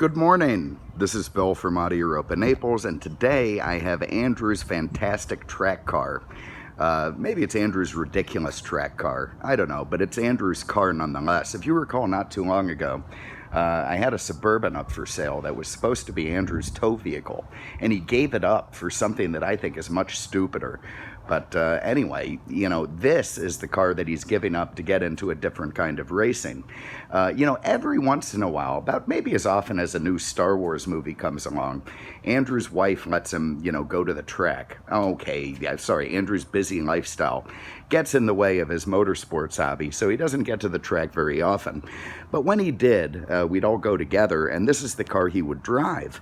Good morning. This is Bill from Europa, Naples, and today I have Andrew's fantastic track car. Maybe it's Andrew's ridiculous track car. I don't know, but it's Andrew's car nonetheless. If you recall, not too long ago, I had a Suburban up for sale that was supposed to be Andrew's tow vehicle, and he gave it up for something that I think is much stupider. But anyway, this is the car that he's giving up to get into a different kind of racing. Every once in a while, about maybe as often as a new Star Wars movie comes along, Andrew's wife lets him, go to the track. Okay, yeah, sorry, Andrew's busy lifestyle gets in the way of his motorsports hobby, so he doesn't get to the track very often. But when he did, we'd all go together, and this is the car he would drive.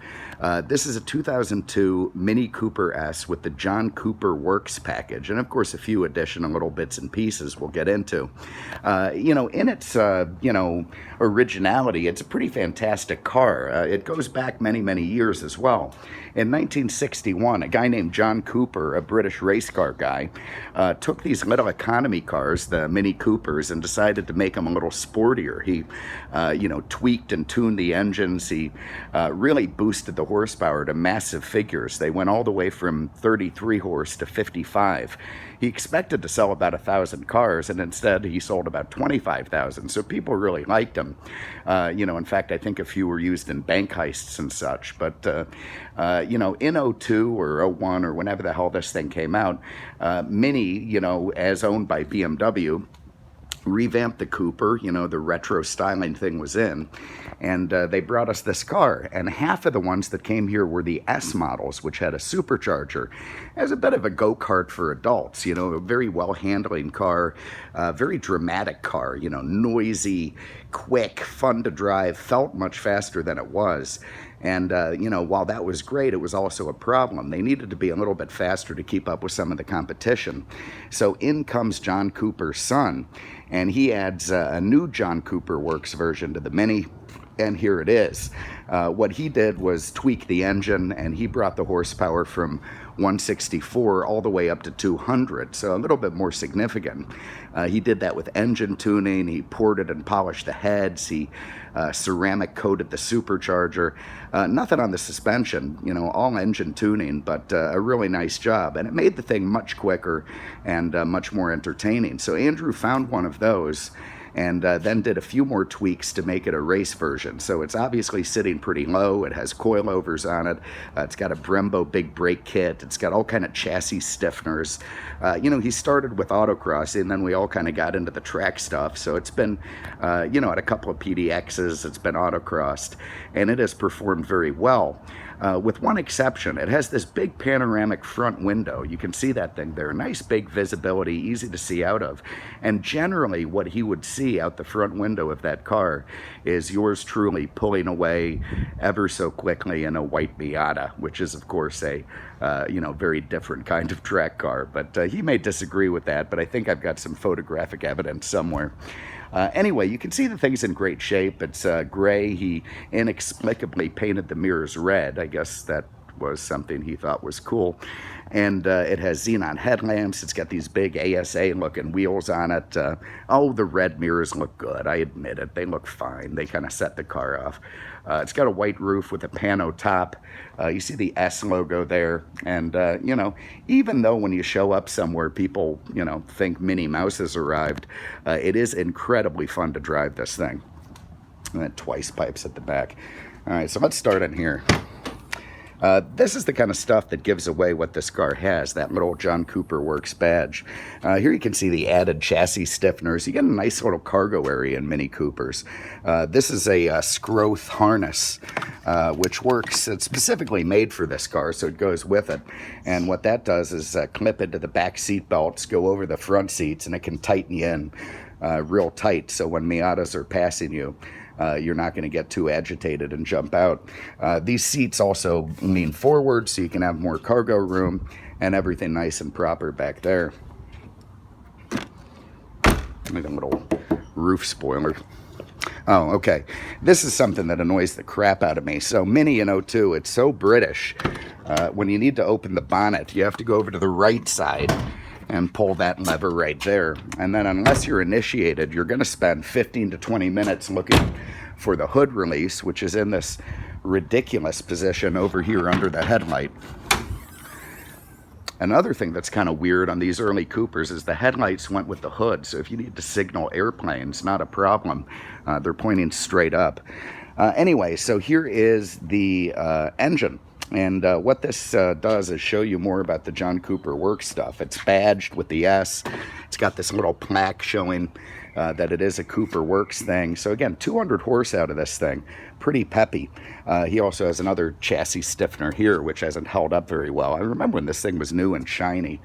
This is a 2002 Mini Cooper S with the John Cooper Works package, and of course a few additional little bits and pieces we'll get into. In its, originality, it's a pretty fantastic car. It goes back many, many years as well. In 1961, a guy named John Cooper, a British race car guy, took these little economy cars, the Mini Coopers, and decided to make them a little sportier. He, tweaked and tuned the engines. He really boosted the horsepower to massive figures. They went all the way from 33 horse to 55. He expected to sell about 1,000 cars, and instead he sold about 25,000. So people really liked him. In fact, I think a few were used in bank heists and such. But, in 02 or 01 or whenever the hell this thing came out, Mini, as owned by BMW, revamped the Cooper, the retro styling thing was in, and they brought us this car, and half of the ones that came here were the S models, which had a supercharger as a bit of a go-kart for adults, a very well-handling car, very dramatic car, noisy, quick, fun to drive, felt much faster than it was. And, while that was great, it was also a problem. They needed to be a little bit faster to keep up with some of the competition. So in comes John Cooper's son, and he adds a new John Cooper Works version to the Mini, and here it is. What he did was tweak the engine, and he brought the horsepower from 164 all the way up to 200, so a little bit more significant. He did that with engine tuning. He ported and polished the heads. He ceramic coated the supercharger. Nothing on the suspension, all engine tuning, but a really nice job. And it made the thing much quicker and much more entertaining. So Andrew found one of those and then did a few more tweaks to make it a race version. So it's obviously sitting pretty low. It has coilovers on it. It's got a Brembo big brake kit. It's got all kind of chassis stiffeners. He started with autocross, and then we all kind of got into the track stuff. So it's been, at a couple of PDXs, it's been autocrossed, and it has performed very well. With one exception, it has this big panoramic front window. You can see that thing there. Nice big visibility, easy to see out of. And generally what he would see out the front window of that car is yours truly pulling away ever so quickly in a white Miata, which is of course a very different kind of track car. But he may disagree with that, but I think I've got some photographic evidence somewhere. Anyway, you can see the thing's in great shape. It's gray. He inexplicably painted the mirrors red. I guess that was something he thought was cool. And it has xenon headlamps. It's got these big ASA-looking wheels on it. The red mirrors look good. I admit it. They look fine. They kind of set the car off. It's got a white roof with a pano top. You see the S logo there. And, even though when you show up somewhere, people, think Minnie Mouse has arrived, it is incredibly fun to drive this thing. And then twice pipes at the back. All right, so let's start in here. This is the kind of stuff that gives away what this car has, that little John Cooper Works badge. Here you can see the added chassis stiffeners. You get a nice little cargo area in Mini Coopers. This is a Scroth harness, which works. It's specifically made for this car, so it goes with it. And what that does is clip into the back seat belts, go over the front seats, and it can tighten you in real tight, so when Miatas are passing you, you're not going to get too agitated and jump out. These seats also lean forward so you can have more cargo room and everything nice and proper back there. Like a little roof spoiler. Oh, okay. This is something that annoys the crap out of me. So Mini in 02, it's so British. When you need to open the bonnet, you have to go over to the right side and pull that lever right there. And then unless you're initiated, you're going to spend 15 to 20 minutes looking for the hood release, which is in this ridiculous position over here under the headlight. Another thing that's kind of weird on these early Coopers is the headlights went with the hood, so if you need to signal airplanes, not a problem. They're pointing straight up. Anyway, so here is the engine. And what this does is show you more about the John Cooper work stuff. It's badged with the S. It's got this little plaque showing that it is a Cooper Works thing. So again, 200 horse out of this thing. Pretty peppy. He also has another chassis stiffener here, which hasn't held up very well. I remember when this thing was new and shiny.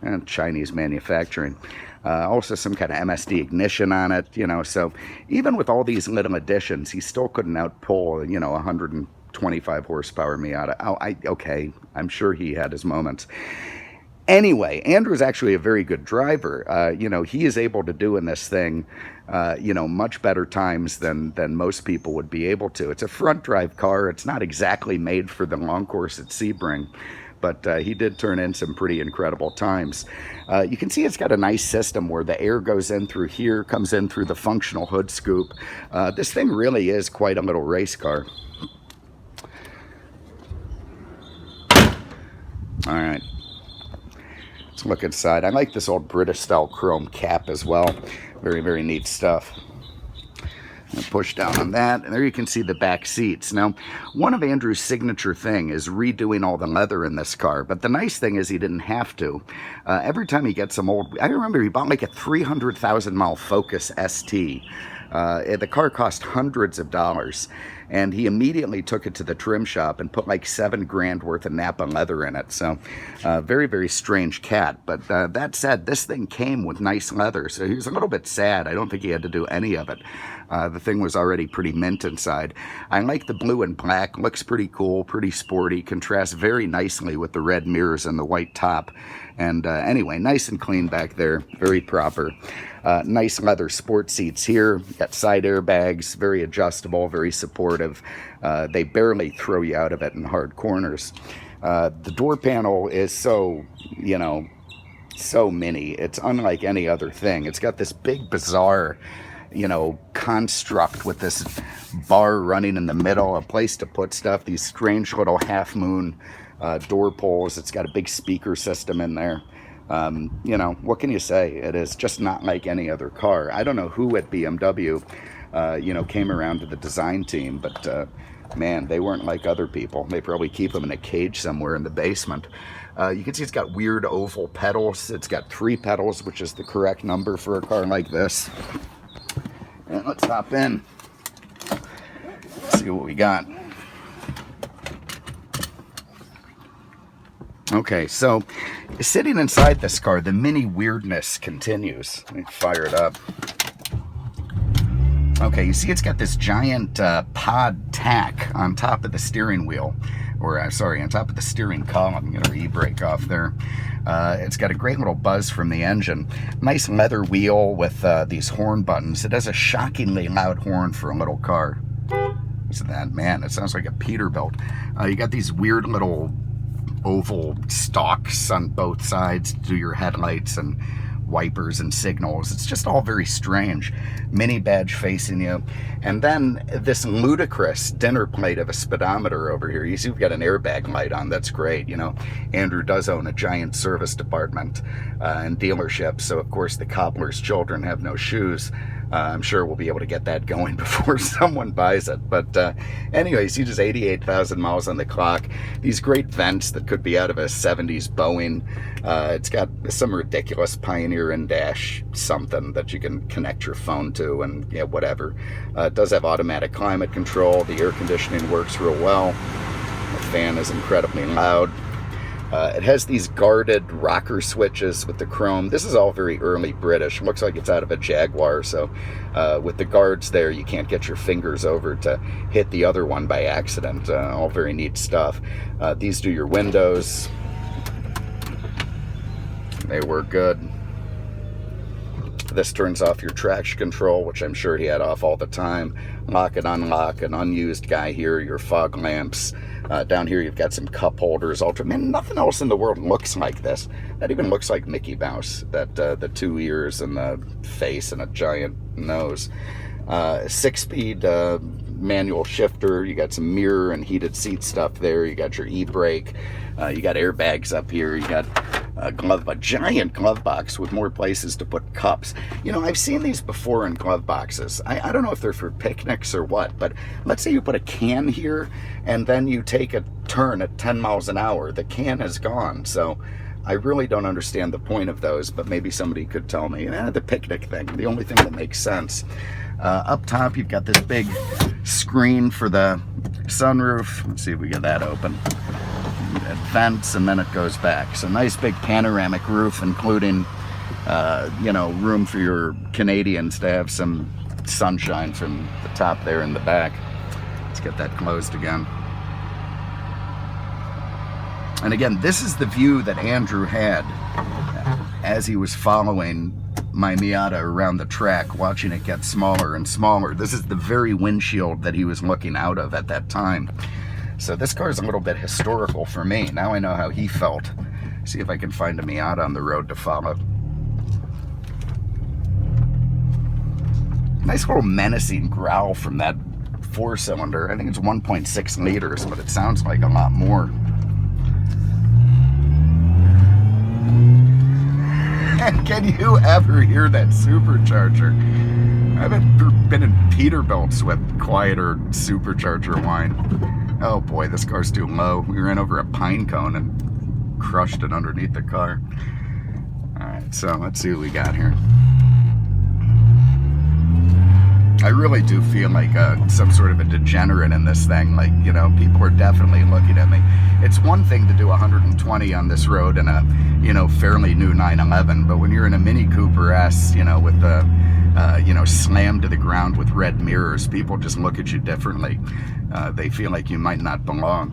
And Chinese manufacturing. Also some kind of MSD ignition on it, you know. So even with all these little additions, he still couldn't outpull, you know, 125 horsepower Miata. Oh, okay, I'm sure he had his moments. Anyway, Andrew's actually a very good driver. You know, he is able to do in this thing, you know, much better times than most people would be able to. It's a front drive car. It's not exactly made for the long course at Sebring, but he did turn in some pretty incredible times. You can see it's got a nice system where the air goes in through here, comes in through the functional hood scoop. This thing really is quite a little race car. All right. Let's look inside. I like this old British style chrome cap as well. Very, very neat stuff. And push down on that, and there you can see the back seats. Now, one of Andrew's signature thing is redoing all the leather in this car, but the nice thing is he didn't have to. Every time he gets some old, I remember he bought like a 300,000 mile Focus ST. The car cost hundreds of dollars, and he immediately took it to the trim shop and put like $7,000 worth of Napa leather in it. So very, very strange cat. But that said, this thing came with nice leather, so he was a little bit sad. I don't think he had to do any of it. The thing was already pretty mint inside. I like the blue and black. Looks pretty cool, pretty sporty. Contrasts very nicely with the red mirrors and the white top. And anyway, nice and clean back there. Very proper. Nice leather sport seats here. Got side airbags. Very adjustable, very supportive. They barely throw you out of it in hard corners. The door panel is so, you know, so mini. It's unlike any other thing. It's got this big, bizarre, you know, construct with this bar running in the middle, a place to put stuff, these strange little half-moon door pulls. It's got a big speaker system in there. You know, what can you say? It is just not like any other car. I don't know who at BMW, you know, came around to the design team, but man, they weren't like other people. They probably keep them in a cage somewhere in the basement. You can see it's got weird oval pedals. It's got 3 pedals, which is the correct number for a car like this. And let's hop in. Let's see what we got. Okay, so sitting inside this car, the mini weirdness continues. Let me fire it up. Okay, you see it's got this giant pod tack on top of the steering wheel. Or, sorry, on top of the steering column. Get our e-brake off there. It's got a great little buzz from the engine. Nice leather wheel with these horn buttons. It has a shockingly loud horn for a little car. Listen to that, man. It sounds like a Peterbilt. You got these weird little oval stalks on both sides to do your headlights and wipers and signals. It's just all very strange. Mini badge facing you. And then this ludicrous dinner plate of a speedometer over here. You see we've got an airbag light on. That's great. You know, Andrew does own a giant service department and dealership. So, of course, the cobbler's children have no shoes. I'm sure we'll be able to get that going before someone buys it. But anyway, you see just 88,000 miles on the clock. These great vents that could be out of a 70s Boeing. It's got some ridiculous Pioneer in-dash something that you can connect your phone to and yeah, whatever. It does have automatic climate control. The air conditioning works real well. The fan is incredibly loud. It has these guarded rocker switches with the chrome. This is all very early British. Looks like it's out of a Jaguar. So with the guards there, you can't get your fingers over to hit the other one by accident. All very neat stuff. These do your windows. They work good. This turns off your traction control, which I'm sure he had off all the time. Lock and unlock, an unused guy here, your fog lamps. Down here you've got some cup holders. Man, nothing else in the world looks like this. That even looks like Mickey Mouse. That the 2 ears and the face and a giant nose. 6-speed manual shifter. You got some mirror and heated seat stuff there. You got your e-brake. You got airbags up here. You got a giant glove box with more places to put cups. You know, I've seen these before in glove boxes. I don't know if they're for picnics or what, but let's say you put a can here and then you take a turn at 10 miles an hour. The can is gone. So I really don't understand the point of those, but maybe somebody could tell me. The picnic thing, the only thing that makes sense. Up top, you've got this big screen for the sunroof. Let's see if we get that open. That vents, and then it goes back. So nice big panoramic roof, including, you know, room for your Canadians to have some sunshine from the top there in the back. Let's get that closed again. And again, this is the view that Andrew had as he was following my Miata around the track, watching it get smaller and smaller. This is the very windshield that he was looking out of at that time. So this car is a little bit historical for me. Now I know how he felt. See if I can find a Miata on the road to follow. Nice little menacing growl from that four-cylinder. I think it's 1.6 liters, but it sounds like a lot more. And can you ever hear that supercharger? I haven't been in Peterbilt's with quieter supercharger whine. Oh boy, this car's too low. We ran over a pine cone and crushed it underneath the car. Alright, so let's see what we got here. I really do feel like some sort of a degenerate in this thing. Like, you know, people are definitely looking at me. It's one thing to do 120 on this road in a, you know, fairly new 911, but when you're in a Mini Cooper S, you know, with the, you know, slammed to the ground with red mirrors, people just look at you differently. They feel like you might not belong.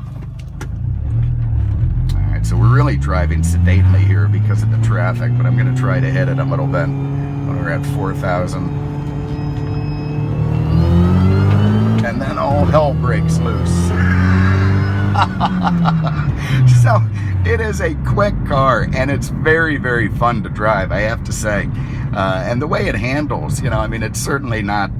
Alright, so we're really driving sedately here because of the traffic, but I'm going to try to hit it a little bit when we're at 4,000. And then all hell breaks loose. So it is a quick car, and it's very, very fun to drive, I have to say. And the way it handles, you know, I mean, it's certainly not,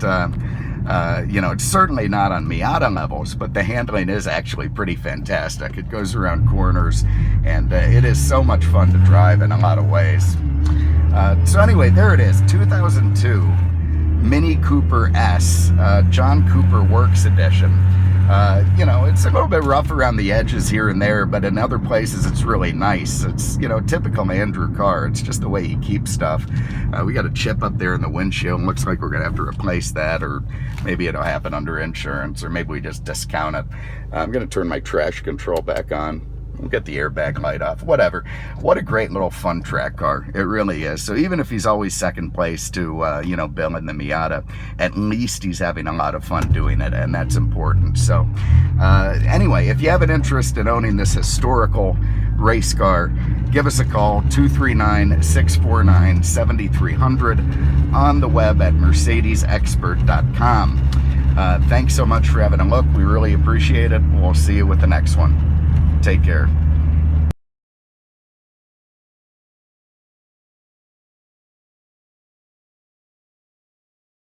you know, it's certainly not on Miata levels, but the handling is actually pretty fantastic. It goes around corners, and it is so much fun to drive in a lot of ways. So anyway, there it is, 2002. Mini Cooper S, John Cooper Works Edition. You know, it's a little bit rough around the edges here and there, but in other places it's really nice. It's, you know, typical Andrew car. It's just the way he keeps stuff. We got a chip up there in the windshield. Looks like we're gonna have to replace that, or maybe it'll happen under insurance, or maybe we just discount it. I'm gonna turn my trash control back on. We'll get the airbag light off, whatever. What a great little fun track car. It really is. So even if he's always second place to, you know, Bill in the Miata, at least he's having a lot of fun doing it, and that's important. So anyway, if you have an interest in owning this historical race car, give us a call, 239-649-7300, on the web at mercedesexpert.com. Thanks so much for having a look. We really appreciate it. We'll see you with the next one. Take care.